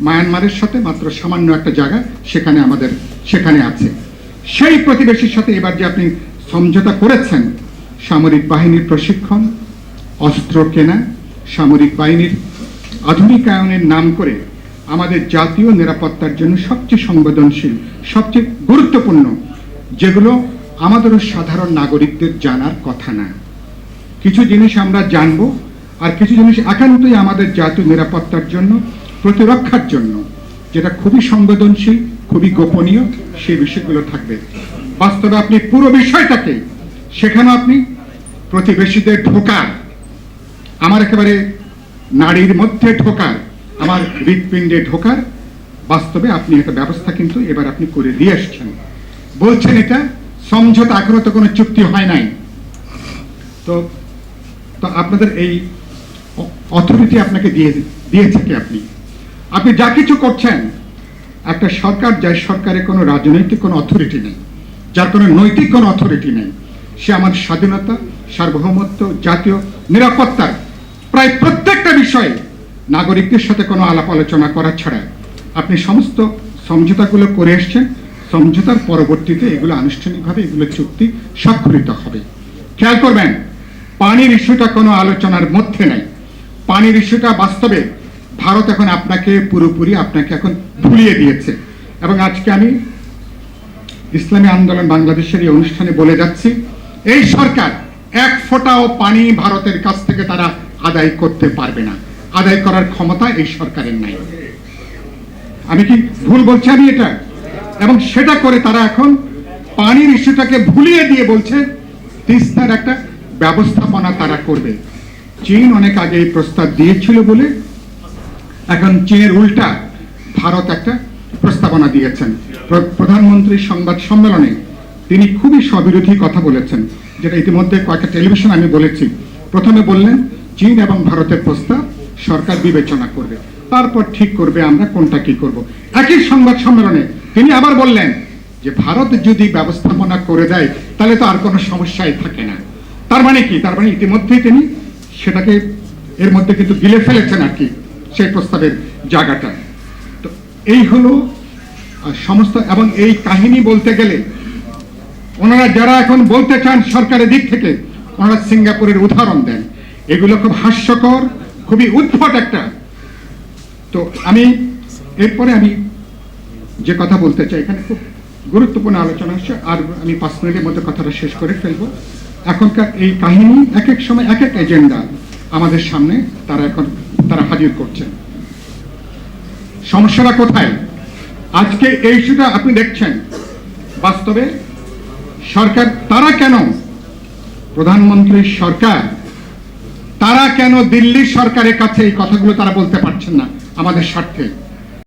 মায়ানমারের সাথে মাত্র সামান্য একটা জায়গা সেখানে আছে। সেই প্রতিবেশীর সাথে এবার যে আপনি সমঝোতা করেছেন, সামরিক বাহিনীর প্রশিক্ষণ, অস্ত্র কেনা, সামরিক বাহিনীর আধুনিকায়নের নাম করে আমাদের জাতীয় নিরাপত্তার জন্য সবচেয়ে সংবেদনশীল, সবচেয়ে গুরুত্বপূর্ণ, যেগুলো আমাদেরও সাধারণ নাগরিকদের জানার কথা না। কিছু জিনিস আমরা জানবো, আর কিছু জিনিস একান্তই আমাদের জাতীয় নিরাপত্তার জন্য, প্রতিরক্ষার জন্য, যেটা খুবই সংবেদনশীল, খুবই গোপনীয়, সেই বিষয়গুলো থাকবে। বাস্তবে আপনি পুরো বিষয়টাকে সেখানে আপনি প্রতিবেশীদের ঢোকার, আমার একেবারে নারীর মধ্যে ঢোকার, আমার হৃৎপিণ্ডে ঢোকার, বাস্তবে আপনি একটা ব্যবস্থা কিন্তু এবার আপনি করে দিয়ে আসছেন। বলছেন এটা সমঝোতা, এখনো তো কোনো চুক্তি হয় নাই। তো আপনাদের এই অথরিটি আপনাকে দিয়েছে কি? আপনি যা কিছু করছেন, একটা সরকার, যার সরকারের কোনো রাজনৈতিক কোনো অথরিটি নেই, যার কোনো নৈতিক কোনো অথরিটি নেই, সে আমার স্বাধীনতা, সার্বভৌমত্ব, জাতীয় নিরাপত্তার প্রায় প্রত্যেকটা বিষয়ে নাগরিকদের সাথে কোনো আলাপ আলোচনা করা ছাড়া আপনি সমস্ত সমঝোতাগুলো করে এসছেন। সমঝোতার পরবর্তীতে এগুলো আনুষ্ঠানিকভাবে এগুলো চুক্তি স্বাক্ষরিত হবে। খেয়াল করবেন, পানির ইস্যুটা কোনো আলোচনার মধ্যে নাই। পানির ইস্যুটা বাস্তবে ভারত এখন পুরোপুরি আপনাকে এখন ভুলিয়ে দিয়েছে। এবং আজকে আমি ইসলামী আন্দোলন বাংলাদেশের এই অনুষ্ঠানে বলে যাচ্ছি, এই সরকার এক ফোঁটাও পানি ভারতের কাছ থেকে তারা আদায় করতে পারবে না। আদায় করার ক্ষমতা এই সরকারের নাই। আমি কি ভুল বলছি আমি এটা? এবং সেটা করে তারা এখন পানির ইস্যুটাকে ভুলিয়ে দিয়ে বলছে তিস্তার একটা ব্যবস্থাপনা তারা করবে। চীন অনেক আগে এই প্রস্তাব দিয়েছিল বলে এখন চীনের উল্টা ভারত একটা প্রস্তাবনা দিয়েছেন। প্রধানমন্ত্রীর সংবাদ সম্মেলনে তিনি খুবই স্ববিরোধী কথা বলেছেন, যেটা ইতিমধ্যে কয়েকটা টেলিভিশন আমি বলেছি। প্রথমে বললেন চীন এবং ভারতের প্রস্তাব সরকার বিবেচনা করবে, তারপর ঠিক করবে আমরা কোনটা কি করব। একই সংবাদ সম্মেলনে তিনি আবার বললেন যে ভারত যদি ব্যবস্থাপনা করে দেয় তাহলে তো আর কোনো সমস্যাই থাকে না। তার মানে কি? তার মানে ইতিমধ্যেই তিনি সেটাকে এর মধ্যে কিন্তু গিলে ফেলেছেন আর কি, সেই প্রস্তাবের জায়গাটা। তো এই হলো সমস্ত। এবং এই কাহিনী বলতে গেলে ওনারা যারা এখন বলতে চান সরকারের দিক থেকে, ওনারা সিঙ্গাপুরের উদাহরণ দেন। এগুলো খুব হাস্যকর, খুবই উদ্ভট একটা। তো এরপরে আমি যে কথা বলতে চাই, এখানে খুব গুরুত্বপূর্ণ আলোচনা হচ্ছে, আর আমি 5 মিনিটের মধ্যে কথাটা শেষ করে ফেলবো। এখনকার এই কাহিনী এক এক সময় এক এক এজেন্ডা আমাদের সামনে তারা হাজির করছেন। সমস্যাটা কোথায়? আজকে এই ইস্যুটা আপনি দেখছেন, বাস্তবে সরকার, তারা কেন প্রধানমন্ত্রীর সরকার, তারা কেন দিল্লির সরকারের কাছে এই কথাগুলো তারা বলতে পারছেন না আমাদের স্বার্থে?